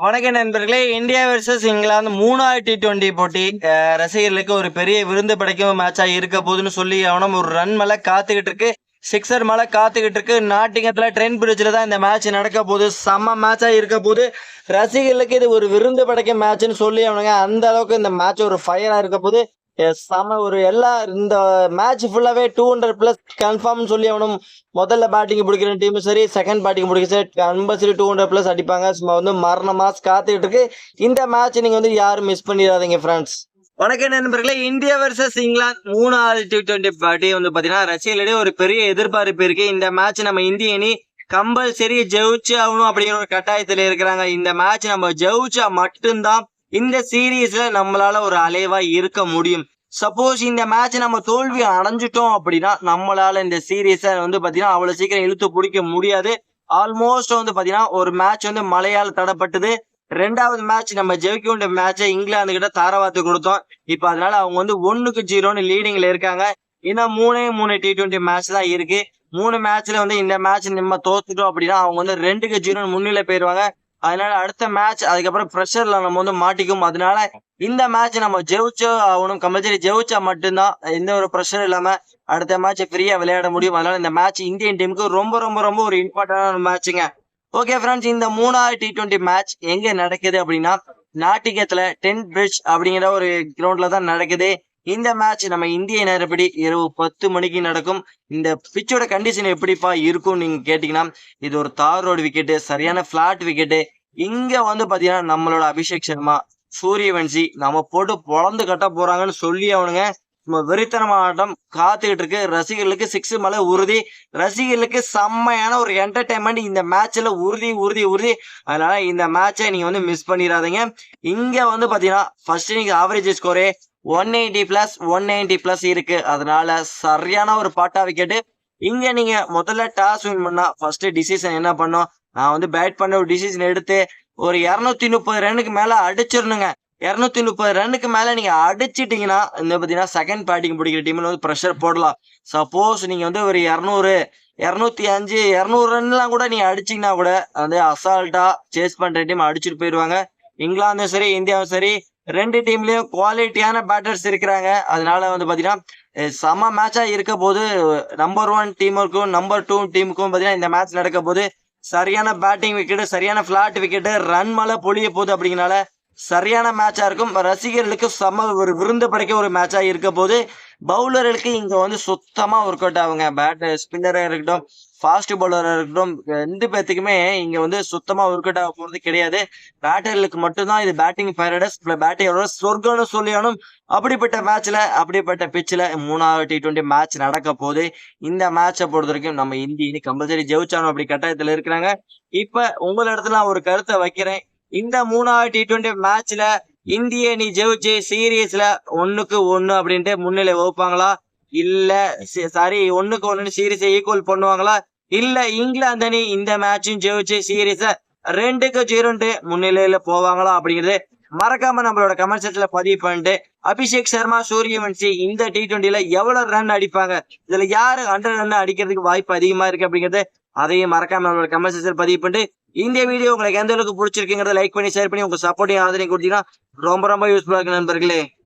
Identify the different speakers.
Speaker 1: வணக்க நண்பர்களே. India versus England 3வது T20 போட்டி ரசிகர்களுக்கு ஒரு பெரிய விருந்து படைக்கும் மேட்சா இருக்க போதுன்னு சொல்லி அவனும் ஒரு ரன் மேல காத்துக்கிட்டு இருக்கு. சிக்ஸர் மேல காத்துக்கிட்டு இருக்கு. நாட்டிங்கத்துல ட்ரெண்ட் பிரிட்ஜ்ல தான் இந்த மேட்ச் நடக்க போகுது. செம்ம மேட்சா இருக்க போது. ரசிகர்களுக்கு இது ஒரு விருந்து படைக்கும் மேட்ச்னு சொல்லி அவனுங்க அந்த அளவுக்கு இந்த மேட்ச் ஒரு ஃபயரா இருக்க போது. செம ஒரு எல்லா இந்த மேட்ச் ஃபுல்லாவே 200+ கன்ஃபார்ம்னு சொல்லி அவனும் முதல்ல பேட்டிங் பிடிக்கிற டீமும் சரி, செகண்ட் பேட்டிங் பிடிக்கிற சரி கம்பல்சரி 200+ அடிப்பாங்க. சும்மா வந்து மரண மாஸ் காத்துக்கிட்டு இருக்கு. இந்த மேட்ச் நீங்க வந்து யாரும் மிஸ் பண்ணிடாதீங்க ஃப்ரெண்ட்ஸ். வணக்கம் நண்பர்களே. இந்தியா வெர்சஸ் இங்கிலாந்து 3வது T20 போட்டி வந்து பாத்தீங்கன்னா ரசிகர்களிடையே ஒரு பெரிய எதிர்பார்ப்பு இருக்கு. இந்த மேட்ச் நம்ம இந்திய அணி கம்பல்சரி ஜெயிச்சு ஆகணும் அப்படிங்கிற ஒரு கட்டாயத்துல இருக்கிறாங்க. இந்த மேட்ச் நம்ம ஜெயிச்சா மட்டும்தான் இந்த சீரீஸ்ல நம்மளால ஒரு அலைவா இருக்க முடியும். சப்போஸ் இந்த மேட்ச் நம்ம தோல்வி அடைஞ்சிட்டோம் அப்படின்னா நம்மளால இந்த சீரீஸ வந்து பாத்தீங்கன்னா அவ்வளவு சீக்கிரம் இழுத்து பிடிக்க முடியாது. ஆல்மோஸ்ட் வந்து பாத்தீங்கன்னா ஒரு மேட்ச் வந்து மழையால் தடப்பட்டது. 2வது மேட்ச் நம்ம ஜெயிக்க வேண்டிய மேட்சை இங்கிலாந்து கிட்ட தாரவாத்து கொடுத்தோம். இப்ப அதனால அவங்க வந்து 1-0 லீடிங்ல இருக்காங்க. இன்னும் 3 T20 மேட்ச் தான் இருக்கு. 3 மேட்ச்ல வந்து இந்த மேட்ச் நம்ம தோத்துட்டோம் அப்படின்னா அவங்க வந்து 2-0 முன்னிலை போயிருவாங்க. அதனால அடுத்த மேட்ச் அதுக்கப்புறம் ப்ரெஷர்ல நம்ம வந்து மாட்டிக்கும். அதனால இந்த மேட்ச் நம்ம ஜெயிச்சோ ஆகணும். கம்பல்சரி ஜெயிச்சா மட்டும்தான் எந்த ஒரு ப்ரெஷர் இல்லாம அடுத்த மேட்ச் ஃப்ரீயா விளையாட முடியும். அதனால இந்த மேட்ச் இந்தியன் டீமுக்கு ரொம்ப ரொம்ப ரொம்ப ஒரு இம்பார்ட்டன்டான மேட்சுங்க. ஓகே ஃப்ரெண்ட்ஸ், இந்த 3வது T20 மேட்ச் எங்க நடக்குது அப்படின்னா நாட்டிகத்துல ட்ரெண்ட் பிரிட்ஜ் அப்படிங்கிற ஒரு கிரவுண்ட்ல தான் நடக்குது. இந்த மேட்ச் நம்ம இந்திய நேரப்படி இரவு 10 மணிக்கு நடக்கும். இந்த பிச்சோட கண்டிஷன் எப்படிப்பா இருக்கும் நீங்க கேட்டீங்கன்னா, இது ஒரு தார் ரோடு விக்கெட்டு, சரியான பிளாட் விக்கெட்டு. இங்க வந்து பாத்தீங்கன்னா நம்மளோட அபிஷேக் சர்மா, சூரியவன்சி நம்ம போட்டு பொழந்து கட்ட போறாங்கன்னு சொல்லி அவனுங்க வெறித்தனமான ஆட்டம் காத்துக்கிட்டு இருக்கு. ரசிகர்களுக்கு 6 மேல உறுதி. ரசிகர்களுக்கு செம்மையான ஒரு என்டர்டைன்மெண்ட் இந்த மேட்ச்ல உறுதி உறுதி உறுதி. அதனால இந்த மேட்சை நீங்க வந்து மிஸ் பண்ணிடாதீங்க. இங்க வந்து பாத்தீங்கன்னா ஃபர்ஸ்ட் நீங்க ஆவரேஜ் ஸ்கோரே 180+190+ இருக்கு. அதனால சரியான ஒரு பாட்டா விக்கெட்டு. இங்க நீங்க முதல்ல டாஸ் வின் பண்ணா ஃபர்ஸ்ட் டிசிஷன் என்ன பண்ணும், நான் வந்து பேட் பண்ண ஒரு டிசிஷன் எடுத்து ஒரு 230 ரன்னுக்கு மேல அடிச்சிடணுங்க. 230 ரன்னுக்கு மேல நீங்க அடிச்சிட்டீங்கன்னா இந்த பாத்தீங்கன்னா செகண்ட் பேட்டிங் பிடிக்கிற டீம்ல வந்து ப்ரெஷர் போடலாம். சப்போஸ் நீங்க வந்து ஒரு 200 205 200 ரன்லாம் கூட நீங்க அடிச்சீங்கன்னா கூட வந்து அசால்ட்டா சேஸ் பண்ற டீம் அடிச்சுட்டு போயிருவாங்க. இங்கிலாந்தும் சரி இந்தியாவும் சரி 2 டீம்லயும் குவாலிட்டியான பேட்டர்ஸ் இருக்கிறாங்க. அதனால வந்து பாத்தீங்கன்னா செம மேட்சா இருக்க போது. நம்பர் 1 டீமுக்கும் நம்பர் 2 டீமுக்கும் பாத்தீங்கன்னா இந்த மேட்ச் நடக்க போது. சரியான பேட்டிங் விக்கெட், சரியான பிளாட் விக்கெட், ரன் மழை பொழிய போகுது. அப்படிங்கனால சரியான மேட்சா இருக்கும். ரசிகர்களுக்கு செம ஒரு விருந்து படைக்க ஒரு மேட்சா இருக்க போது. பவுலர்களுக்கு இங்க வந்து சுத்தமா ஒர்க் அவுட் ஆகுங்க. ஸ்பின்னரா இருக்கட்டும், ஃபாஸ்ட் பவுலரா இருக்கட்டும், 2 பேத்துக்குமே இங்க வந்து சுத்தமா ஒர்க் அவுட் ஆக போறது கிடையாது. பேட்டர்களுக்கு மட்டும்தான் இது பேட்டிங் பேரடைஸ், பேட்டிங்கோட சொர்க்கம்னு சொல்லியானும். அப்படிப்பட்ட மேட்ச்ல அப்படிப்பட்ட பிட்ச்ல 3வது T20 மேட்ச் நடக்க போது. இந்த மேட்சை பொறுத்த வரைக்கும் நம்ம இந்திய கம்பல்சரி ஜெயிச்சானும் அப்படி கட்டாயத்துல இருக்கிறாங்க. இப்ப உங்கள இடத்துல நான் ஒரு கருத்தை வைக்கிறேன். இந்த 3வது T20 மேட்ச்ல இந்திய அணி ஜெயிச்சு சீரீஸ்ல 1-1 அப்படின்ட்டு முன்னிலை வகுப்பாங்களா, இல்ல சாரி 1-1 சீரீஸை ஈக்குவல் பண்ணுவாங்களா, இல்ல இங்கிலாந்து அணி இந்த மேட்சும் ஜெயிச்சு சீரீஸ 2-0 முன்னிலையில போவாங்களா அப்படிங்கிறது மறக்காம நம்மளோட கமெண்ட் செக்ஷன்ல பதிவு பண்ணிட்டு அபிஷேக் சர்மா, சூரியவன்சி இந்த T20ல எவ்வளவு ரன் அடிப்பாங்க, இதுல யாரு 100 ரன் அடிக்கிறதுக்கு வாய்ப்பு அதிகமா இருக்கு அப்படிங்கிறது அதையும் மறக்காம நம்மளோட கமெண்ட் செக்ஷன்ல பதிவு பண்ணிட்டு இந்த வீடியோ உங்களுக்கு எந்த அளவுக்கு பிடிச்சிருக்குங்கிறத லைக் பண்ணி ஷேர் பண்ணி உங்க சப்போர்ட்டையும் ஆதரவு கொடுத்தீங்கன்னா ரொம்ப ரொம்ப யூஸ்ஃபுல்லா இருக்கு நண்பர்களே.